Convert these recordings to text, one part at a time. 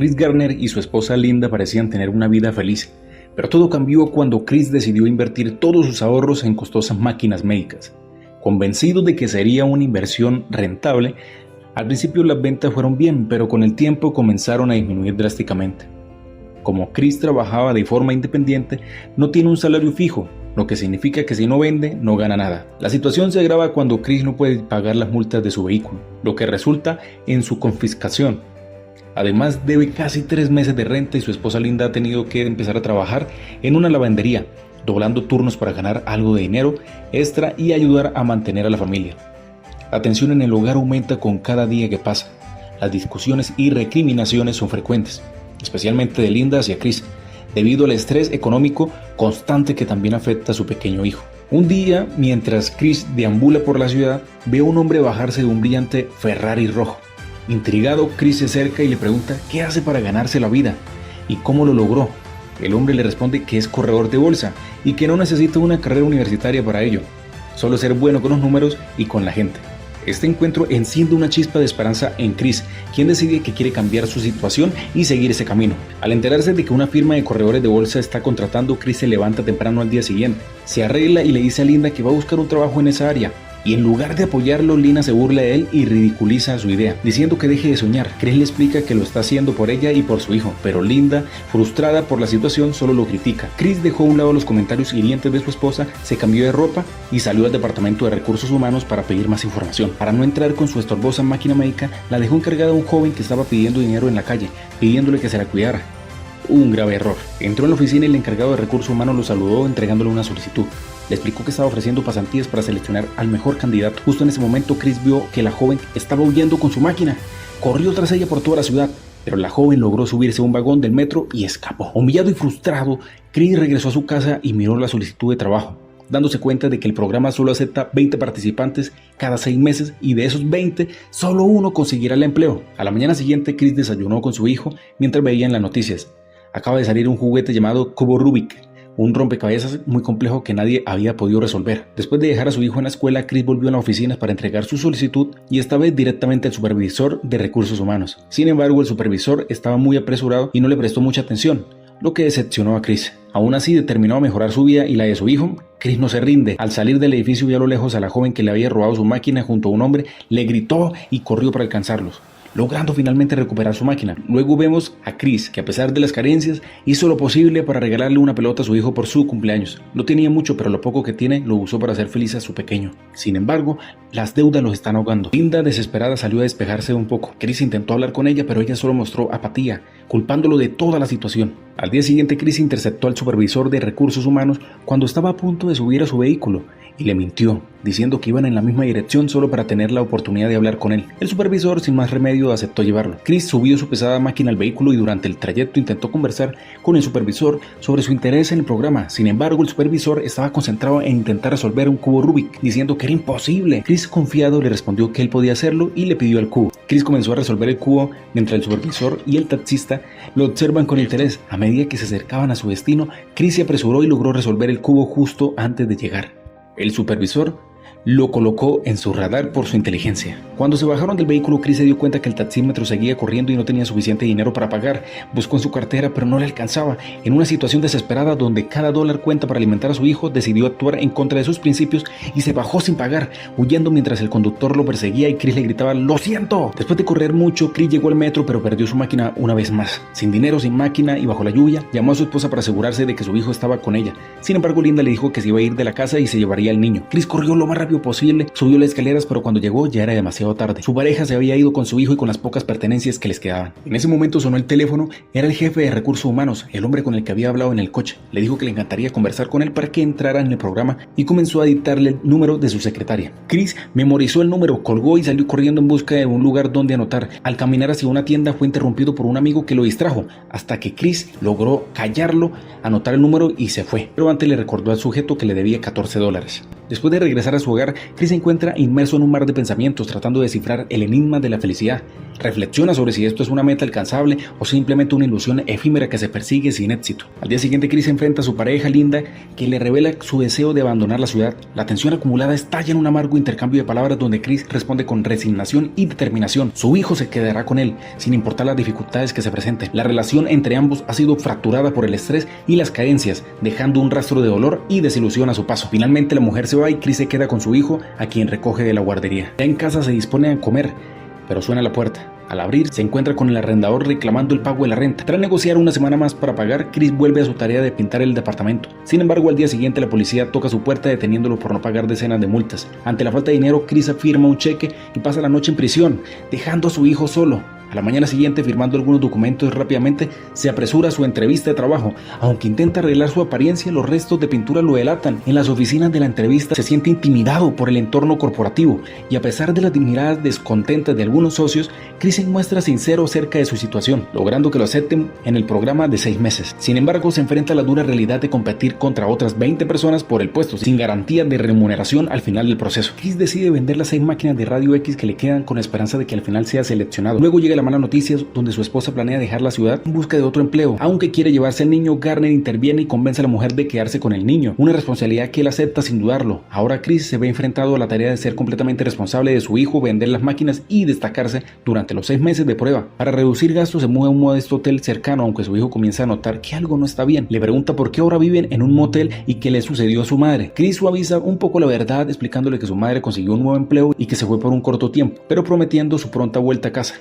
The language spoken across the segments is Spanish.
Chris Garner y su esposa Linda parecían tener una vida feliz, pero todo cambió cuando Chris decidió invertir todos sus ahorros en costosas máquinas médicas. Convencido de que sería una inversión rentable, al principio las ventas fueron bien, pero con el tiempo comenzaron a disminuir drásticamente. Como Chris trabajaba de forma independiente, no tiene un salario fijo, lo que significa que si no vende, no gana nada. La situación se agrava cuando Chris no puede pagar las multas de su vehículo, lo que resulta en su confiscación. Además, debe casi 3 meses de renta y su esposa Linda ha tenido que empezar a trabajar en una lavandería, doblando turnos para ganar algo de dinero extra y ayudar a mantener a la familia. La tensión en el hogar aumenta con cada día que pasa. Las discusiones y recriminaciones son frecuentes, especialmente de Linda hacia Chris, debido al estrés económico constante que también afecta a su pequeño hijo. Un día, mientras Chris deambula por la ciudad, ve a un hombre bajarse de un brillante Ferrari rojo. Intrigado, Chris se acerca y le pregunta qué hace para ganarse la vida y cómo lo logró. El hombre le responde que es corredor de bolsa y que no necesita una carrera universitaria para ello, solo ser bueno con los números y con la gente. Este encuentro enciende una chispa de esperanza en Chris, quien decide que quiere cambiar su situación y seguir ese camino. Al enterarse de que una firma de corredores de bolsa está contratando, Chris se levanta temprano al día siguiente, se arregla y le dice a Linda que va a buscar un trabajo en esa área. Y en lugar de apoyarlo, Linda se burla de él y ridiculiza su idea, diciendo que deje de soñar. Chris le explica que lo está haciendo por ella y por su hijo, pero Linda, frustrada por la situación, solo lo critica. Chris dejó a un lado los comentarios hirientes de su esposa, se cambió de ropa y salió al departamento de recursos humanos para pedir más información. Para no entrar con su estorbosa máquina médica, la dejó encargada a un joven que estaba pidiendo dinero en la calle, pidiéndole que se la cuidara. Un grave error. Entró en la oficina y el encargado de recursos humanos lo saludó entregándole una solicitud. Le explicó que estaba ofreciendo pasantías para seleccionar al mejor candidato. Justo en ese momento, Chris vio que la joven estaba huyendo con su máquina. Corrió tras ella por toda la ciudad, pero la joven logró subirse a un vagón del metro y escapó. Humillado y frustrado, Chris regresó a su casa y miró la solicitud de trabajo, dándose cuenta de que el programa solo acepta 20 participantes cada 6 meses y de esos 20, solo uno conseguirá el empleo. A la mañana siguiente, Chris desayunó con su hijo mientras veía en las noticias. Acaba de salir un juguete llamado Cubo Rubik, un rompecabezas muy complejo que nadie había podido resolver. Después de dejar a su hijo en la escuela, Chris volvió a la oficina para entregar su solicitud y esta vez directamente al supervisor de recursos humanos. Sin embargo, el supervisor estaba muy apresurado y no le prestó mucha atención, lo que decepcionó a Chris. Aún así, determinó a mejorar su vida y la de su hijo, Chris no se rinde. Al salir del edificio vio a lo lejos a la joven que le había robado su máquina junto a un hombre, le gritó y corrió para alcanzarlos, logrando finalmente recuperar su máquina. Luego vemos a Chris, que a pesar de las carencias, hizo lo posible para regalarle una pelota a su hijo por su cumpleaños. No tenía mucho, pero lo poco que tiene lo usó para hacer feliz a su pequeño. Sin embargo, las deudas los están ahogando. Linda, desesperada, salió a despejarse un poco. Chris intentó hablar con ella, pero ella solo mostró apatía, culpándolo de toda la situación. Al día siguiente, Chris interceptó al supervisor de recursos humanos cuando estaba a punto de subir a su vehículo y le mintió, diciendo que iban en la misma dirección solo para tener la oportunidad de hablar con él. El supervisor, sin más remedio, aceptó llevarlo. Chris subió su pesada máquina al vehículo y durante el trayecto intentó conversar con el supervisor sobre su interés en el programa. Sin embargo, el supervisor estaba concentrado en intentar resolver un cubo Rubik, diciendo que era imposible. Chris, confiado, le respondió que él podía hacerlo y le pidió el cubo. Chris comenzó a resolver el cubo mientras el supervisor y el taxista lo observan con interés. A medida que se acercaban a su destino, Chris se apresuró y logró resolver el cubo justo antes de llegar. El supervisor lo colocó en su radar por su inteligencia. Cuando se bajaron del vehículo, Chris se dio cuenta que el taxímetro seguía corriendo y no tenía suficiente dinero para pagar. Buscó en su cartera, pero no le alcanzaba. En una situación desesperada donde cada dólar cuenta para alimentar a su hijo, decidió actuar en contra de sus principios y se bajó sin pagar, huyendo mientras el conductor lo perseguía y Chris le gritaba «¡Lo siento!». Después de correr mucho, Chris llegó al metro, pero perdió su máquina una vez más. Sin dinero, sin máquina y bajo la lluvia, llamó a su esposa para asegurarse de que su hijo estaba con ella. Sin embargo, Linda le dijo que se iba a ir de la casa y se llevaría al niño. Chris corrió lo más rápido posible, subió las escaleras, pero cuando llegó ya era demasiado tarde. Su pareja se había ido con su hijo y con las pocas pertenencias que les quedaban. En ese momento sonó el teléfono. Era el jefe de recursos humanos, el hombre con el que había hablado en el coche. Le dijo que le encantaría conversar con él para que entrara en el programa y comenzó a dictarle el número de su secretaria. Chris memorizó el número, colgó y salió corriendo en busca de un lugar donde anotar. Al caminar hacia una tienda fue interrumpido por un amigo que lo distrajo, hasta que Chris logró callarlo, anotar el número y se fue. Pero antes le recordó al sujeto que le debía $14. Después de regresar a su hogar, Chris se encuentra inmerso en un mar de pensamientos tratando de descifrar el enigma de la felicidad. Reflexiona sobre si esto es una meta alcanzable o simplemente una ilusión efímera que se persigue sin éxito. Al día siguiente, Chris se enfrenta a su pareja Linda, que le revela su deseo de abandonar la ciudad. La tensión acumulada estalla en un amargo intercambio de palabras donde Chris responde con resignación y determinación. Su hijo se quedará con él, sin importar las dificultades que se presenten. La relación entre ambos ha sido fracturada por el estrés y las carencias, dejando un rastro de dolor y desilusión a su paso. Finalmente la mujer se va y Chris se queda con su hijo, a quien recoge de la guardería. Ya en casa se dispone a comer, pero suena la puerta. Al abrir, se encuentra con el arrendador reclamando el pago de la renta. Tras negociar una semana más para pagar, Chris vuelve a su tarea de pintar el departamento. Sin embargo, al día siguiente la policía toca su puerta deteniéndolo por no pagar decenas de multas. Ante la falta de dinero, Chris firma un cheque y pasa la noche en prisión, dejando a su hijo solo. A la mañana siguiente, firmando algunos documentos rápidamente, se apresura a su entrevista de trabajo. Aunque intenta arreglar su apariencia, los restos de pintura lo delatan. En las oficinas de la entrevista se siente intimidado por el entorno corporativo y a pesar de las miradas descontentas de algunos socios, Chris se muestra sincero acerca de su situación, logrando que lo acepten en el programa de 6 meses. Sin embargo, se enfrenta a la dura realidad de competir contra otras 20 personas por el puesto, sin garantía de remuneración al final del proceso. Chris decide vender las 6 máquinas de radio X que le quedan con la esperanza de que al final sea seleccionado. Luego llega la mala noticia donde su esposa planea dejar la ciudad en busca de otro empleo. Aunque quiere llevarse al niño, Garner interviene y convence a la mujer de quedarse con el niño, una responsabilidad que él acepta sin dudarlo. Ahora Chris se ve enfrentado a la tarea de ser completamente responsable de su hijo, vender las máquinas y destacarse durante los 6 meses de prueba. Para reducir gastos se mueve a un modesto hotel cercano, aunque su hijo comienza a notar que algo no está bien. Le pregunta por qué ahora viven en un motel y qué le sucedió a su madre. Chris suaviza un poco la verdad, explicándole que su madre consiguió un nuevo empleo y que se fue por un corto tiempo, pero prometiendo su pronta vuelta a casa.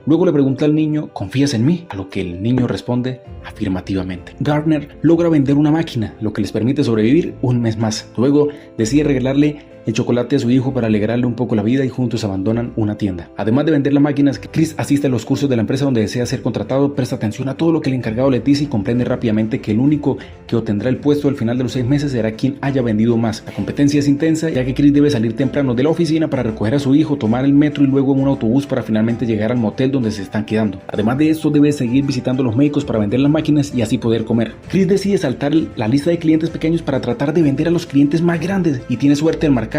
Luego le pregunta al niño, ¿confías en mí? A lo que el niño responde afirmativamente. Garner logra vender una máquina, lo que les permite sobrevivir un mes más. Luego decide regalarle el chocolate a su hijo para alegrarle un poco la vida y juntos abandonan una tienda. Además de vender las máquinas, Chris asiste a los cursos de la empresa donde desea ser contratado, presta atención a todo lo que el encargado le dice y comprende rápidamente que el único que obtendrá el puesto al final de los 6 meses será quien haya vendido más. La competencia es intensa, ya que Chris debe salir temprano de la oficina para recoger a su hijo, tomar el metro y luego un autobús para finalmente llegar al motel donde se están quedando. Además de esto, debe seguir visitando a los médicos para vender las máquinas y así poder comer. Chris decide saltar la lista de clientes pequeños para tratar de vender a los clientes más grandes y tiene suerte al marcar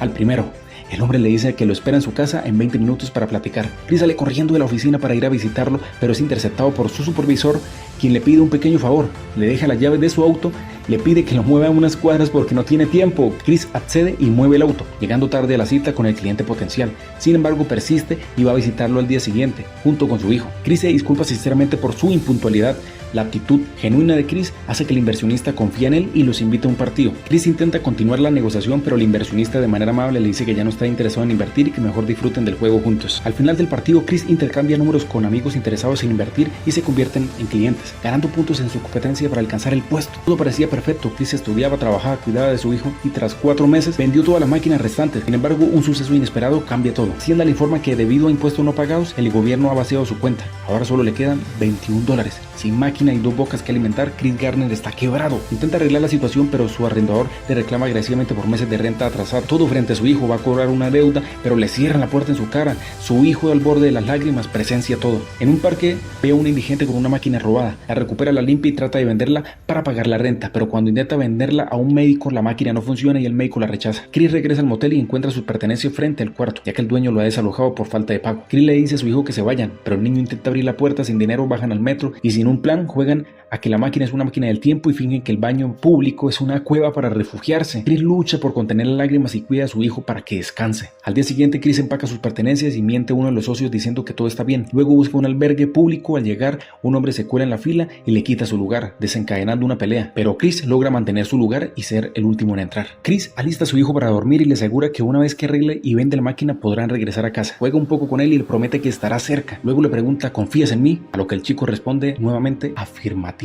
al primero. El hombre le dice que lo espera en su casa en 20 minutos para platicar. Chris sale corriendo de la oficina para ir a visitarlo, pero es interceptado por su supervisor, quien le pide un pequeño favor. Le deja las llaves de su auto, le pide que lo mueva unas cuadras porque no tiene tiempo. Chris accede y mueve el auto, llegando tarde a la cita con el cliente potencial. Sin embargo, persiste y va a visitarlo al día siguiente, junto con su hijo. Chris se disculpa sinceramente por su impuntualidad. La actitud genuina de Chris hace que el inversionista confíe en él y los invita a un partido. Chris intenta continuar la negociación, pero el inversionista de manera amable le dice que ya no está interesado en invertir y que mejor disfruten del juego juntos. Al final del partido, Chris intercambia números con amigos interesados en invertir y se convierten en clientes, ganando puntos en su competencia para alcanzar el puesto. Todo parecía perfecto. Chris estudiaba, trabajaba, cuidaba de su hijo y tras 4 meses vendió todas las máquinas restantes. Sin embargo, un suceso inesperado cambia todo. Hacienda le informa que debido a impuestos no pagados, el gobierno ha vaciado su cuenta. Ahora solo le quedan $21. Sin máquina y 2 bocas que alimentar, Chris Garner está quebrado. Intenta arreglar la situación, pero su arrendador le reclama agresivamente por meses de renta atrasada. Todo frente a su hijo, va a cobrar una deuda, pero le cierran la puerta en su cara. Su hijo, al borde de las lágrimas, presencia todo. En un parque ve a un indigente con una máquina robada. La recupera, la limpia y trata de venderla para pagar la renta, pero cuando intenta venderla a un médico, la máquina no funciona y el médico la rechaza. Chris regresa al motel y encuentra sus pertenencias frente al cuarto, ya que el dueño lo ha desalojado por falta de pago. Chris le dice a su hijo que se vayan, pero el niño intenta abrir la puerta. Sin dinero bajan al metro y sin un plan juegan a que la máquina es una máquina del tiempo y fingen que el baño público es una cueva para refugiarse. Chris lucha por contener las lágrimas y cuida a su hijo para que descanse. Al día siguiente, Chris empaca sus pertenencias y miente a uno de los socios diciendo que todo está bien. Luego busca un albergue público. Al llegar, un hombre se cuela en la fila y le quita su lugar, desencadenando una pelea. Pero Chris logra mantener su lugar y ser el último en entrar. Chris alista a su hijo para dormir y le asegura que una vez que arregle y vende la máquina podrán regresar a casa. Juega un poco con él y le promete que estará cerca. Luego le pregunta, ¿confías en mí? A lo que el chico responde nuevamente afirmativamente.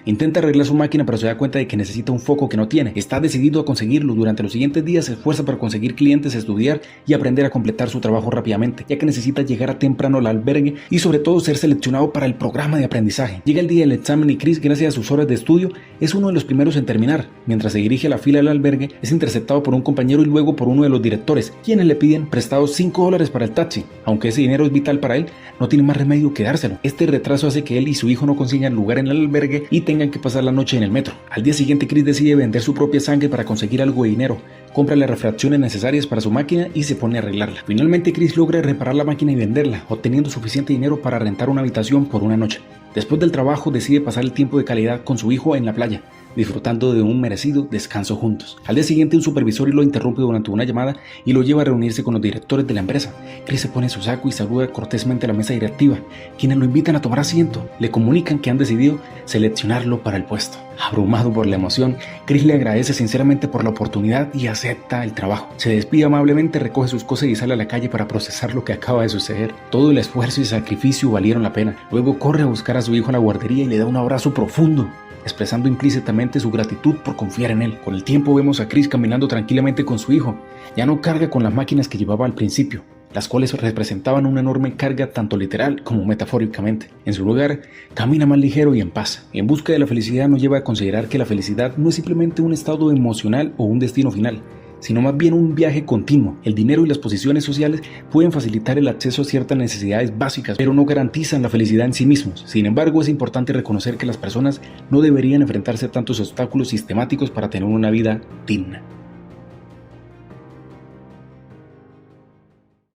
Intenta arreglar su máquina, pero se da cuenta de que necesita un foco que no tiene. Está decidido a conseguirlo. Durante los siguientes días se esfuerza para conseguir clientes, estudiar y aprender a completar su trabajo rápidamente, ya que necesita llegar a temprano al albergue y sobre todo ser seleccionado para el programa de aprendizaje. Llega el día del examen y Chris, gracias a sus horas de estudio, es uno de los primeros en terminar. Mientras se dirige a la fila del albergue, es interceptado por un compañero y luego por uno de los directores, quienes le piden prestados $5 para el taxi. Aunque ese dinero es vital para él, no tiene más remedio que dárselo. Este retraso hace que él y su hijo no no consigan lugar en el albergue y tengan que pasar la noche en el metro. Al día siguiente, Chris decide vender su propia sangre para conseguir algo de dinero. Compra las refracciones necesarias para su máquina y se pone a arreglarla. Finalmente, Chris logra reparar la máquina y venderla, obteniendo suficiente dinero para rentar una habitación por una noche. Después del trabajo, decide pasar el tiempo de calidad con su hijo en la playa, disfrutando de un merecido descanso juntos. Al día siguiente, un supervisor lo interrumpe durante una llamada y lo lleva a reunirse con los directores de la empresa. Chris se pone su saco y saluda cortésmente a la mesa directiva, quienes lo invitan a tomar asiento. Le comunican que han decidido seleccionarlo para el puesto. Abrumado por la emoción, Chris le agradece sinceramente por la oportunidad y acepta el trabajo. Se despide amablemente, recoge sus cosas y sale a la calle para procesar lo que acaba de suceder. Todo el esfuerzo y sacrificio valieron la pena. Luego corre a buscar a su hijo a la guardería y le da un abrazo profundo, expresando implícitamente su gratitud por confiar en él. Con el tiempo vemos a Chris caminando tranquilamente con su hijo. Ya no carga con las máquinas que llevaba al principio, las cuales representaban una enorme carga tanto literal como metafóricamente. En su lugar, camina más ligero y en paz. En busca de la felicidad nos lleva a considerar que la felicidad no es simplemente un estado emocional o un destino final, sino más bien un viaje continuo. El dinero y las posiciones sociales pueden facilitar el acceso a ciertas necesidades básicas, pero no garantizan la felicidad en sí mismos. Sin embargo, es importante reconocer que las personas no deberían enfrentarse a tantos obstáculos sistemáticos para tener una vida digna.